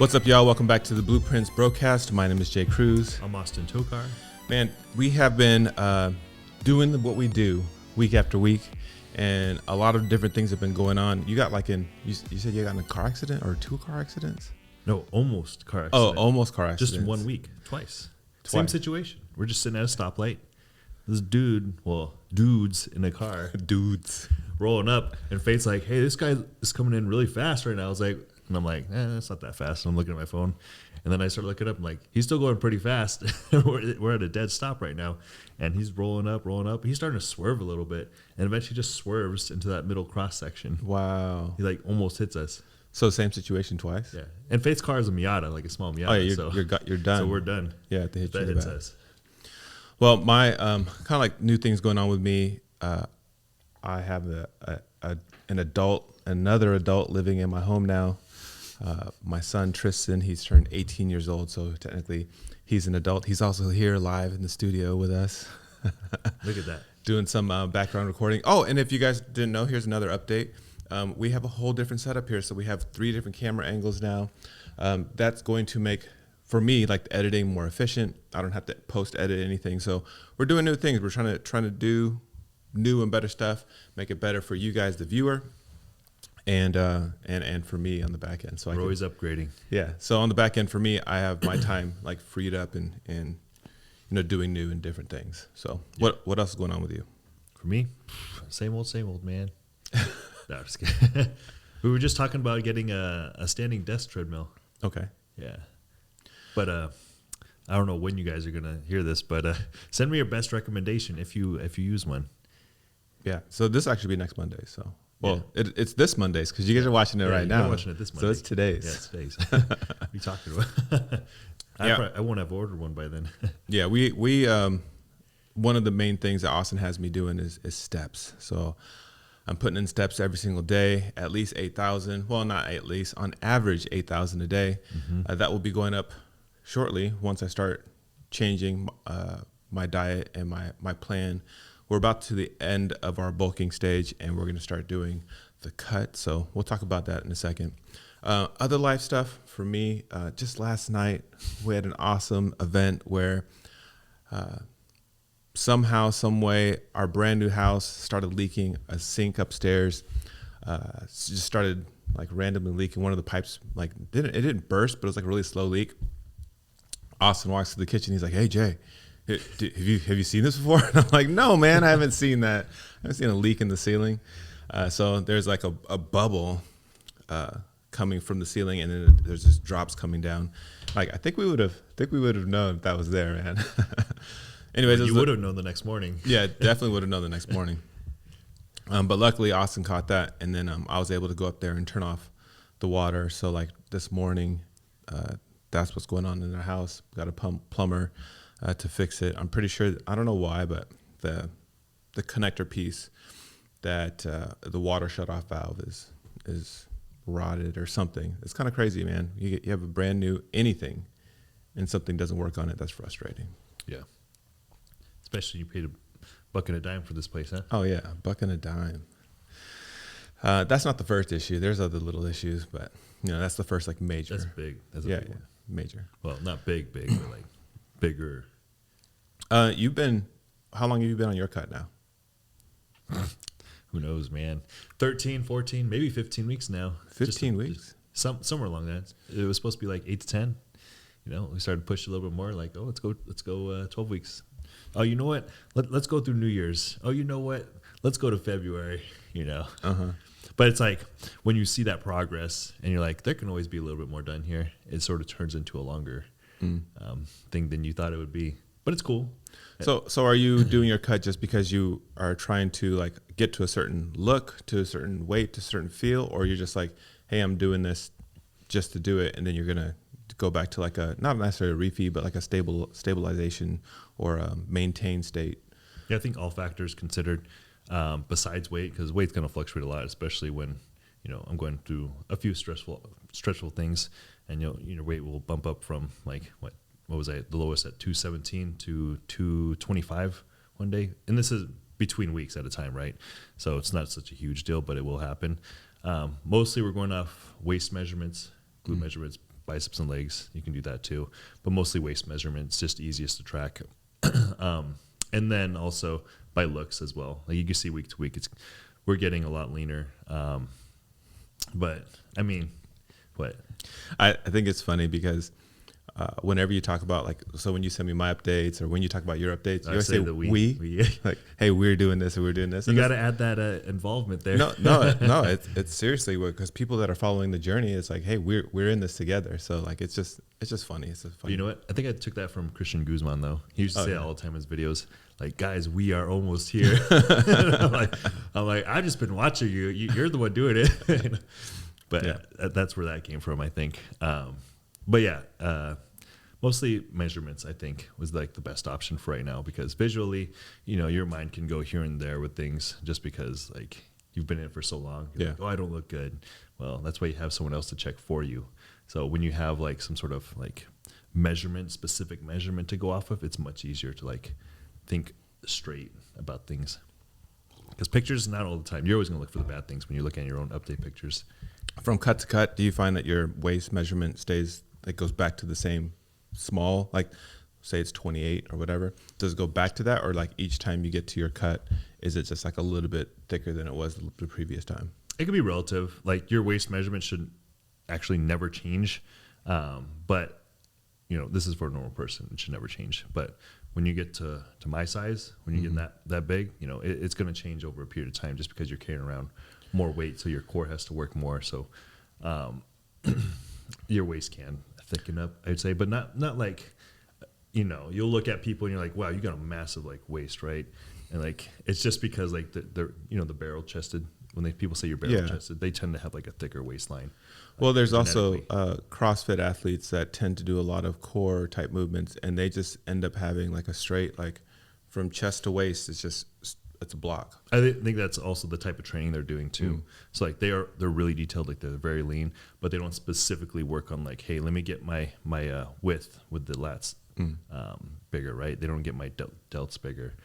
What's up, y'all? Welcome back to the Blueprints Brocast. My name is Jay Cruz. I'm Austyn Tokar. Man, we have been doing what we do week after week, and a lot of different things have been going on. You got you said you got in a car accident or 2 car accidents? No, almost car accident. Oh, almost car accidents. Just in 1 week, twice. Same situation. We're just sitting at a stoplight. This dudes in a car. Dudes. Rolling up, and Fate's like, hey, this guy is coming in really fast right now. And I'm like, it's not that fast. And I'm looking at my phone. And then I start looking up. I'm like, he's still going pretty fast. We're at a dead stop right now. And he's rolling up. He's starting to swerve a little bit. And eventually just swerves into that middle cross section. Wow. He almost hits us. So same situation twice? Yeah. And Fate's car is a Miata, like a small Miata. Oh, yeah, you're done. So we're done. Yeah, they hit that you hits back. us. Well, my kind of like new things going on with me. I have another adult living in my home now. My son Tristan, he's turned 18 years old, so technically he's an adult. He's also here live in the studio with us. Look at that. Doing some background recording. Oh, and if you guys didn't know, here's another update. We have a whole different setup here. So we have 3 different camera angles now. That's going to make, for me, like the editing more efficient. I don't have to post edit anything. So we're doing new things. We're trying to do new and better stuff, make it better for you guys, the viewer, and for me on the back end. So we're always upgrading. Yeah. So on the back end for me, I have my time like freed up and doing new and different things. So what else is going on with you? For me, same old, man. No, I'm just kidding. We were just talking about getting a standing desk treadmill. Okay. Yeah. But I don't know when you guys are gonna hear this, but send me your best recommendation if you use one. Yeah. So this will actually be next Monday. So it's this Monday's because you guys are watching it right now. You're watching it this Monday. So it's today's. Yeah, it's today's. What are you talking about? I won't have ordered one by then. Yeah. We one of the main things that Austin has me doing is steps. So I'm putting in steps every single day, at least 8,000. Well, not at least, on average 8,000 a day. Mm-hmm. That will be going up shortly once I start changing my diet and my plan. We're about to the end of our bulking stage, and we're going to start doing the cut. So we'll talk about that in a second. Other life stuff for me, just last night we had an awesome event where somehow, some way, our brand new house started leaking a sink upstairs. Just started like randomly leaking. One of the pipes it didn't burst, but it was like a really slow leak. Austin walks to the kitchen. He's like, "Hey Jay, have you seen this before?" And I'm like, "No, man, I haven't seen that. I haven't seen a leak in the ceiling." So there's like a bubble coming from the ceiling, and then there's just drops coming down. Like I think we would have known if that was there, man. Anyways, you would have known the next morning. Yeah, definitely would have known the next morning. But luckily, Austin caught that, and then I was able to go up there and turn off the water. So like this morning, that's what's going on in our house. Got a plumber to fix it. I'm pretty sure, I don't know why, but the connector piece that the water shut-off valve is rotted or something. It's kind of crazy, man. You have a brand new anything, and something doesn't work on it. That's frustrating. Yeah. Especially you paid $1 and a dime for this place, huh? Oh yeah, $1 and a dime. That's not the first issue. There's other little issues, but that's the first like major. That's big. That's a big one. Major. Well, not big, but like bigger. How long have you been on your cut now? Who knows, man? 13, 14, maybe 15 weeks now. 15 weeks? Somewhere along that. It was supposed to be like 8 to 10. We started to push a little bit more. Like, let's go 12 weeks. Oh, you know what? Let's go through New Year's. Oh, you know what? Let's go to February. But it's like when you see that progress and you're like, there can always be a little bit more done here. It sort of turns into a longer thing than you thought it would be. But it's cool. So are you doing your cut just because you are trying to like get to a certain look, to a certain weight, to a certain feel, or you're just like, hey, I'm doing this just to do it, and then you're gonna go back to like a not necessarily a refeed, but like a stabilization or a maintained state? Yeah, I think all factors considered, besides weight, because weight's going to fluctuate a lot, especially when I'm going through a few stressful things, and your weight will bump up from like what was I the lowest at 217 to 225 one day, and this is between weeks at a time, right? So it's not such a huge deal, but it will happen. Mostly we're going off waist measurements, glute measurements, biceps and legs, you can do that too. But mostly waist measurements, just easiest to track. And then also by looks as well. Like you can see week to week, we're getting a lot leaner. But I mean, what? I think it's funny because whenever you talk about so when you send me my updates or when you talk about your updates, you always say we like, hey, we're doing this or we're doing this. You got to add that involvement there. No, it's seriously because people that are following the journey, it's like, hey, we're in this together. So like, it's just funny. It's just funny. You know what? I think I took that from Christian Guzman though. He used to say all the time in his videos, like, guys, we are almost here. I'm like, I've just been watching you. You're the one doing it. But that's where that came from, I think. But yeah, mostly measurements, I think, was like the best option for right now because visually, your mind can go here and there with things just because like you've been in it for so long. You're like, oh, I don't look good. Well, that's why you have someone else to check for you. So when you have like some sort of like specific measurement to go off of, it's much easier to like think straight about things. Because pictures, not all the time. You're always going to look for the bad things when you're looking at your own update pictures. From cut to cut, do you find that your waist measurement goes back to the same small, like say it's 28 or whatever? Does it go back to that, or like each time you get to your cut, is it just like a little bit thicker than it was the previous time? It can be relative. Like your waist measurement should actually never change. But this is for a normal person. It should never change. But when you get to my size, when you get that big, it's going to change over a period of time just because you're carrying around more weight, so your core has to work more. So your waist can thicken up, I'd say, but not like, you'll look at people and you're like, wow, you got a massive like waist, right? And like it's just because like the barrel chested, when people say you're barrel chested, they tend to have like a thicker waistline. Well, there's also CrossFit athletes that tend to do a lot of core type movements, and they just end up having like a straight, like from chest to waist, it's a block. I think that's also the type of training they're doing too. So like they're really detailed, like they're very lean, but they don't specifically work on like, hey, let me get my width with the lats bigger, right? They don't get my delts bigger.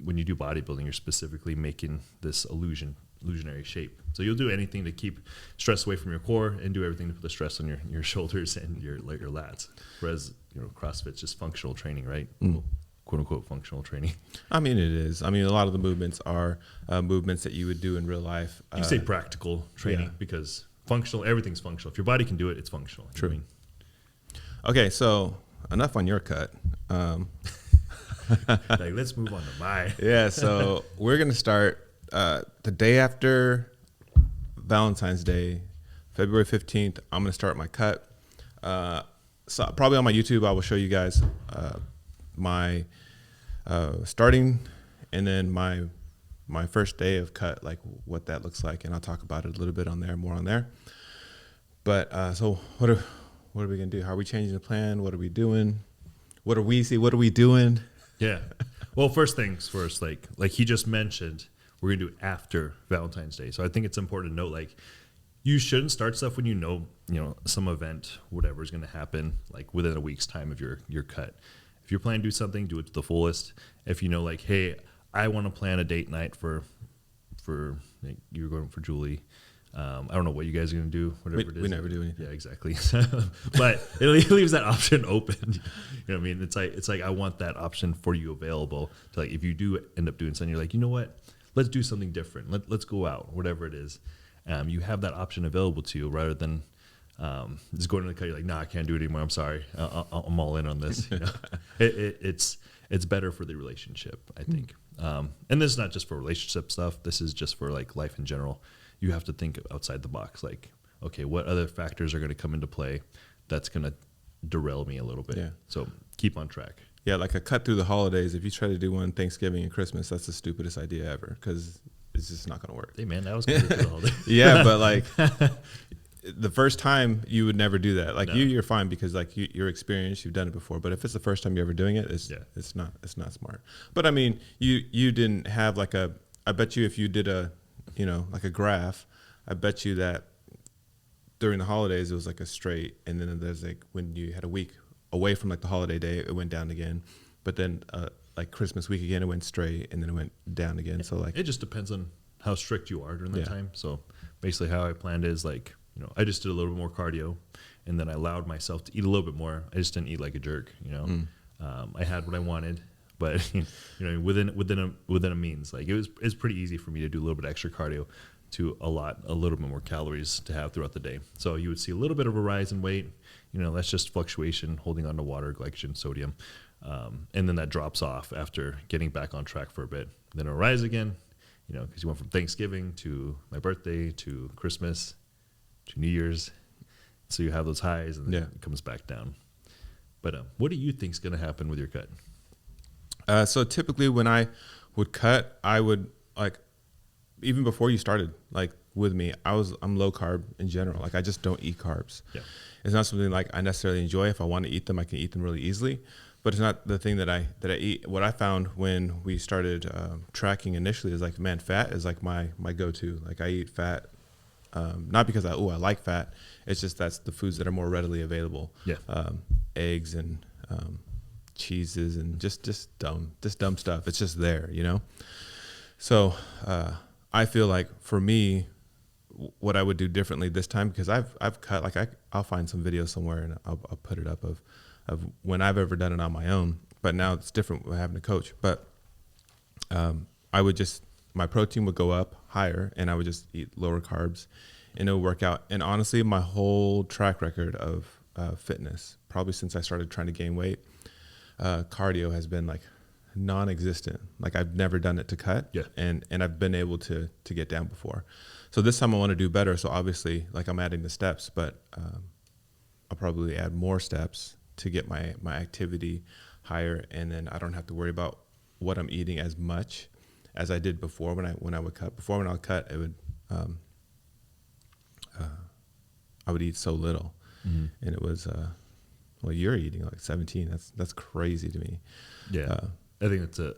When you do bodybuilding, you're specifically making this illusionary shape. So you'll do anything to keep stress away from your core and do everything to put the stress on your shoulders and your lats. Whereas CrossFit's just functional training, right? Quote unquote functional training. I mean, it is. I mean, a lot of the movements are movements that you would do in real life. You say practical training because functional, everything's functional. If your body can do it, it's functional. True. Okay, so enough on your cut. Like, let's move on to mine. Yeah, so we're going to start the day after Valentine's Day, February 15th. I'm going to start my cut. So probably on my YouTube, I will show you guys my starting and then my first day of cut, like what that looks like, and I'll talk about it a little bit more on there. But so what are we gonna do? How are we changing the plan? What are we doing? What are we doing? Yeah. Well, first things first, like he just mentioned, we're gonna do it after Valentine's Day. So I think it's important to note, like, you shouldn't start stuff when you know some event, whatever is gonna happen, like within a week's time of your cut. If you're planning to do something, do it to the fullest. If you know, like, hey, I want to plan a date night for like, you're going for Julie. I don't know what you guys are going to do, whatever it is. We never do anything. Yeah, exactly. But it leaves that option open. You know what I mean? It's like I want that option for you available. So like if you do end up doing something, you're like, you know what? Let's do something different. Let's go out, whatever it is. You have that option available to you rather than just going to the cut. You're like, nah, I can't do it anymore. I'm sorry. I'm all in on this. It's better for the relationship, I think. And this is not just for relationship stuff. This is just for like life in general. You have to think outside the box. Like, okay, what other factors are going to come into play that's going to derail me a little bit? Yeah. So keep on track. Yeah, like a cut through the holidays. If you try to do one Thanksgiving and Christmas, that's the stupidest idea ever because it's just not going to work. Hey, man, that was good for the holiday. Yeah, but like the first time you would never do that. Like No. you're fine because like you're experienced, you've done it before. But if it's the first time you're ever doing it, it's not smart. But I mean, you didn't have like I bet you if you did like a graph, I bet you that during the holidays it was like a straight, and then there's like when you had a week away from like the holiday day, it went down again. But then like Christmas week again, it went straight, and then it went down again. So like it just depends on how strict you are during that time. So basically how I planned is like, I just did a little bit more cardio, and then I allowed myself to eat a little bit more. I just didn't eat like a jerk, you know. I had what I wanted, but you know, within a means. Like it's pretty easy for me to do a little bit of extra cardio to a little bit more calories to have throughout the day. So you would see a little bit of a rise in weight. You know, that's just fluctuation, holding on to water, glycogen, sodium, and then that drops off after getting back on track for a bit. Then it'll rise again. You know, because you went from Thanksgiving to my birthday to Christmas to New Year's. So you have those highs and then it comes back down. But what do you think is going to happen with your cut? So typically when I would cut, I would like, even before you started like with me, I'm low carb in general. Like I just don't eat carbs. Yeah. It's not something like I necessarily enjoy. If I want to eat them, I can eat them really easily, but it's not the thing that I eat. What I found when we started tracking initially is like, man, fat is like my go-to. Like I eat fat, not because I like fat. It's just that's the foods that are more readily available. Yeah. Eggs and cheeses and just dumb stuff. It's just there, you know? So I feel like for me, what I would do differently this time, because I've cut, like I'll find some videos somewhere and I'll put it up of when I've ever done it on my own, but now it's different with having a coach. But I would just, my protein would go up higher and I would just eat lower carbs and it would work out. And honestly, my whole track record of fitness, probably since I started trying to gain weight, cardio has been like non-existent. Like I've never done it to cut, and I've been able to get down before. So this time I want to do better. So obviously, like I'm adding the steps, but I'll probably add more steps to get my activity higher, and then I don't have to worry about what I'm eating as much as I did before when I would cut. Before when I would cut, it would I would eat so little, and it was well, you're eating like 17. That's crazy to me. Yeah. I think it's a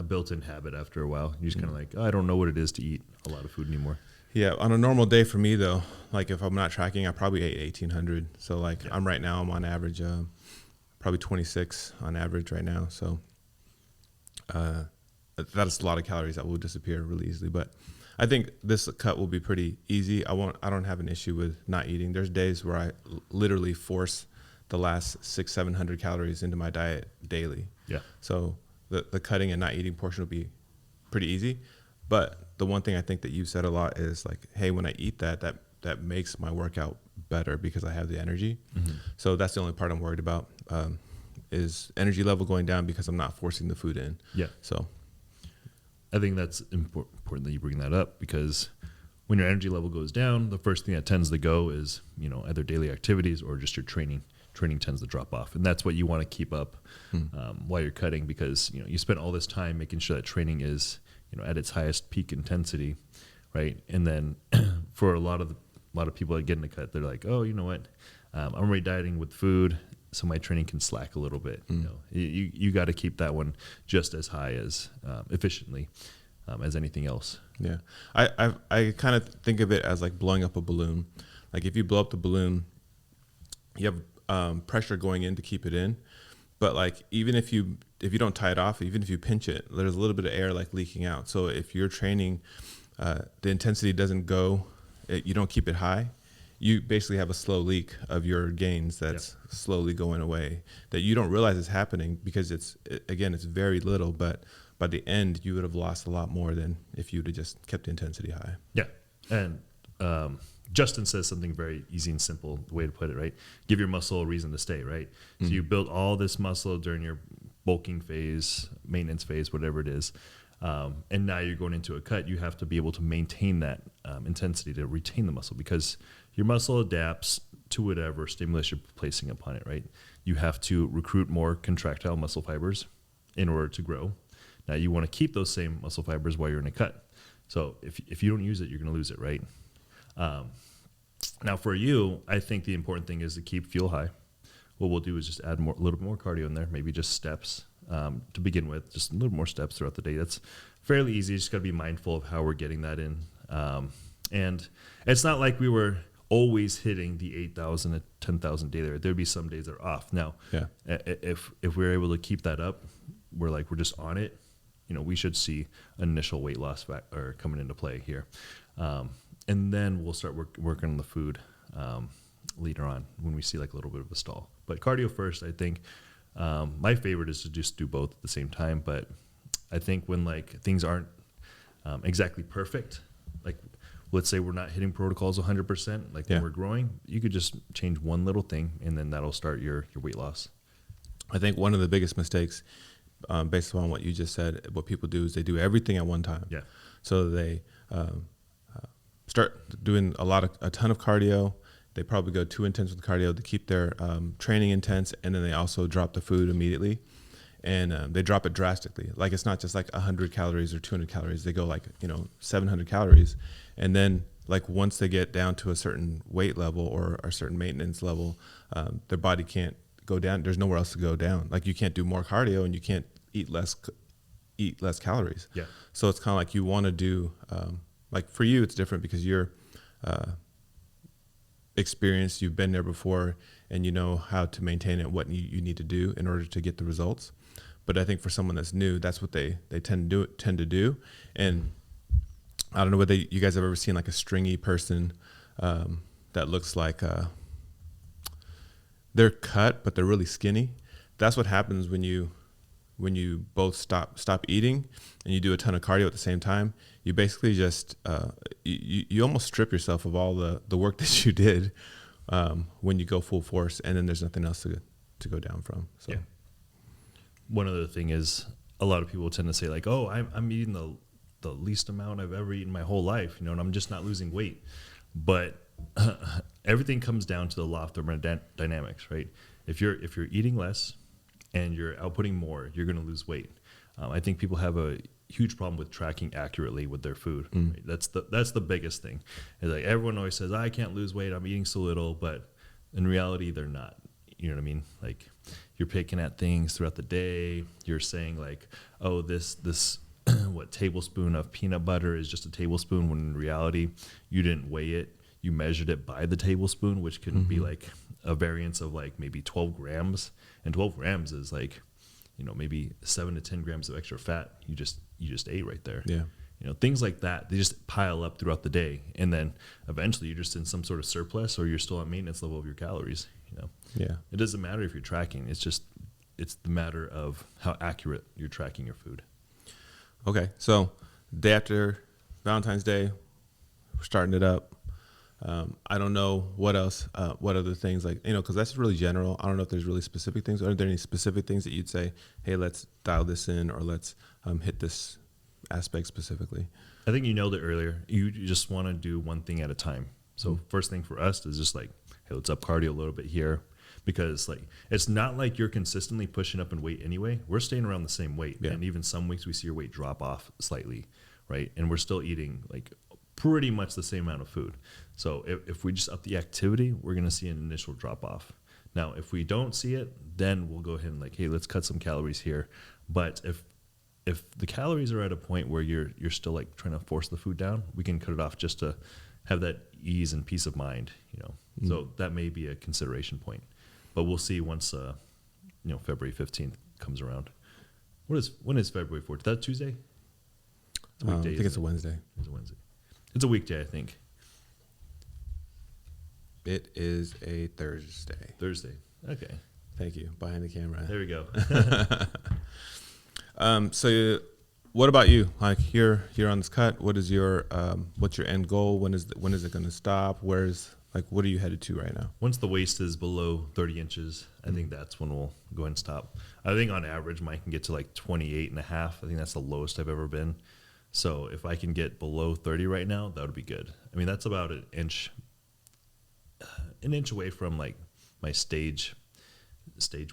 built-in habit after a while. You're just kind of like, I don't know what it is to eat a lot of food anymore. Yeah. On a normal day for me though, like if I'm not tracking, I probably ate 1,800. So like I'm on average, probably 26 on average right now. So that's a lot of calories that will disappear really easily. But I think this cut will be pretty easy. I don't have an issue with not eating. There's days where I literally force the last 600-700 calories into my diet daily. Yeah. So the cutting and not eating portion will be pretty easy. But the one thing I think that you said a lot is like, hey, when I eat that makes my workout better because I have the energy. So that's the only part I'm worried about, is energy level going down because I'm not forcing the food in. Yeah. So I think that's important that you bring that up, because when your energy level goes down, the first thing that tends to go is, you know, either daily activities or just your training. Training tends to drop off, and that's what you want to keep up while you're cutting, because you know you spend all this time making sure that training is, you know, at its highest peak intensity, right? And then for a lot of people that get in the cut, they're like, oh, you know what, I'm already dieting with food, so my training can slack a little bit. You know, you got to keep that one just as high as efficiently as anything else. Yeah, I kind of think of it as like blowing up a balloon. Like if you blow up the balloon, you have pressure going in to keep it in, but like even if you don't tie it off, even if you pinch it, there's a little bit of air like leaking out. So if you're training, the intensity doesn't go, you don't keep it high, you basically have a slow leak of your gains that's slowly going away that you don't realize is happening because it's very little, but by the end you would have lost a lot more than if you would have just kept the intensity high. Yeah. And Justin says something very easy and simple, the way to put it, right? Give your muscle a reason to stay, right? So you build all this muscle during your bulking phase, maintenance phase, whatever it is. And now you're going into a cut, you have to be able to maintain that intensity to retain the muscle, because your muscle adapts to whatever stimulus you're placing upon it, right? You have to recruit more contractile muscle fibers in order to grow. Now you want to keep those same muscle fibers while you're in a cut. So if you don't use it, you're going to lose it, right? Now for you, I think the important thing is to keep fuel high. What we'll do is just add a little bit more cardio in there, maybe just steps to begin with, just a little more steps throughout the day. That's fairly easy. Just got to be mindful of how we're getting that in. And it's not like we were always hitting the 8,000 to 10,000 daily. There'd be some days that are off. Now, if we're able to keep that up, we're just on it. You know, we should see initial weight loss coming into play here. And then we'll start working on the food. later on when we see like a little bit of a stall. But cardio first, I think. My favorite is to just do both at the same time. But I think when like things aren't exactly perfect, like let's say we're not hitting protocols 100%, like when we're growing, you could just change one little thing and then that'll start your weight loss. I think one of the biggest mistakes, based on what you just said, what people do is they do everything at one time. Yeah. So they start doing a ton of cardio. They probably go too intense with cardio to keep their training intense, and then they also drop the food immediately, and they drop it drastically. Like it's not just like 100 calories or 200 calories. They go like 700 calories, and then like once they get down to a certain weight level or a certain maintenance level, their body can't go down. There's nowhere else to go down. Like you can't do more cardio, and you can't eat less calories. Yeah. So it's kind of like you want to do like for you, it's different because you're experienced, you've been there before, and you know how to maintain it, what you need to do in order to get the results. But I think for someone that's new, that's what they tend to do. And I don't know whether you guys have ever seen like a stringy person that looks like they're cut, but they're really skinny. That's what happens when you both stop eating and you do a ton of cardio at the same time. You basically just you almost strip yourself of all the work that you did when you go full force, and then there's nothing else to go down from. So. Yeah. One other thing is a lot of people tend to say like, oh, I'm eating the least amount I've ever eaten my whole life, and I'm just not losing weight. But everything comes down to the law of thermodynamics, right? If you're eating less and you're outputting more, you're going to lose weight. I think people have a huge problem with tracking accurately with their food. Right? That's the biggest thing. It's like everyone always says, I can't lose weight, I'm eating so little, but in reality, they're not. You know what I mean? Like you're picking at things throughout the day. You're saying like, oh, this what tablespoon of peanut butter is just a tablespoon, when in reality, you didn't weigh it. You measured it by the tablespoon, which can be like a variance of like maybe 12 grams. And 12 grams is like, maybe 7 to 10 grams of extra fat you just ate right there. Yeah. Things like that, they just pile up throughout the day. And then eventually you're just in some sort of surplus, or you're still at maintenance level of your calories. Yeah. It doesn't matter if you're tracking. It's the matter of how accurate you're tracking your food. Okay. So day after Valentine's Day, we're starting it up. I don't know what else, what other things like, because that's really general. I don't know if there's really specific things. Are there any specific things that you'd say, hey, let's dial this in, or let's hit this aspect specifically? I think you nailed it earlier. You just want to do one thing at a time. So first thing for us is just like, hey, let's up cardio a little bit here, because like it's not like you're consistently pushing up in weight anyway. We're staying around the same weight, and even some weeks we see your weight drop off slightly, right? And we're still eating like pretty much the same amount of food. So if we just up the activity, we're going to see an initial drop off. Now, if we don't see it, then we'll go ahead and like, hey, let's cut some calories here. But if the calories are at a point where you're still like trying to force the food down, we can cut it off just to have that ease and peace of mind, So that may be a consideration point. But we'll see once February 15th comes around. When is February 14th? Is that Tuesday? It's a weekday, I think it's a Wednesday. It's a Wednesday. It's a weekday, I think. It is a Thursday. Thursday. Okay. Thank you. Behind the camera. There we go. So what about you? Like here on this cut, what is your what's your end goal? When is it going to stop? What are you headed to right now? Once the waist is below 30 inches, I think that's when we'll go ahead and stop. I think on average, mine can get to like 28 and a half. I think that's the lowest I've ever been. So if I can get below 30 right now, that would be good. I mean, that's about an inch away from like my stage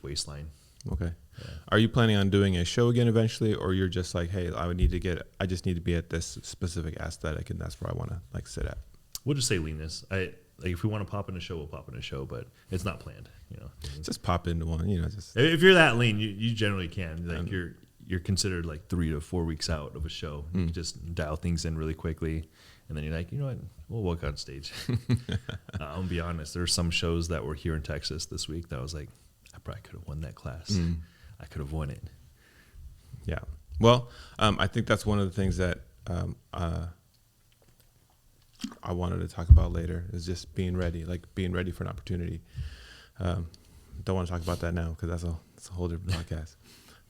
waistline. Okay. Yeah. Are you planning on doing a show again eventually, or you're just like, hey, I just need to be at this specific aesthetic, and that's where I want to like sit at? We'll just say leanness. If we want to pop in a show, we'll pop in a show, but it's not planned. Just pop into one. Just if you're that lean, you generally can. Like you're considered like 3 to 4 weeks out of a show. You can just dial things in really quickly, and then you're like, you know what, we'll walk on stage. I'll be honest, there are some shows that were here in Texas this week that I was like, I probably could have won that class. I could have won it. Yeah. Well, I think that's one of the things that I wanted to talk about later is just being ready, like being ready for an opportunity. Don't want to talk about that now because that's a whole different podcast.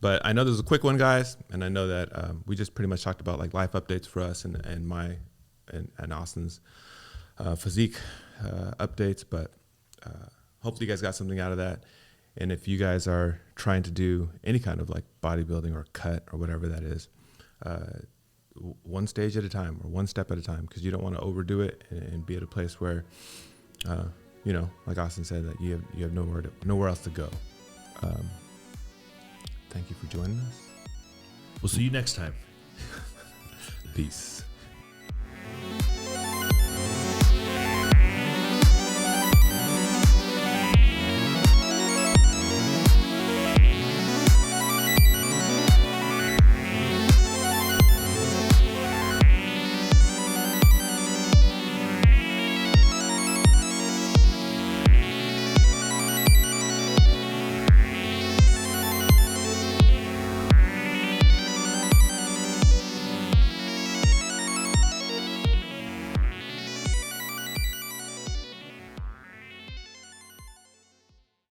But I know there's a quick one, guys, and I know that we just pretty much talked about like life updates for us and my and Austin's physique updates. But hopefully you guys got something out of that. And if you guys are trying to do any kind of like bodybuilding or cut or whatever that is, one stage at a time or one step at a time, because you don't want to overdo it and be at a place where, you know, like Austin said, that you have nowhere else to go. Thank you for joining us. We'll see you next time. Peace.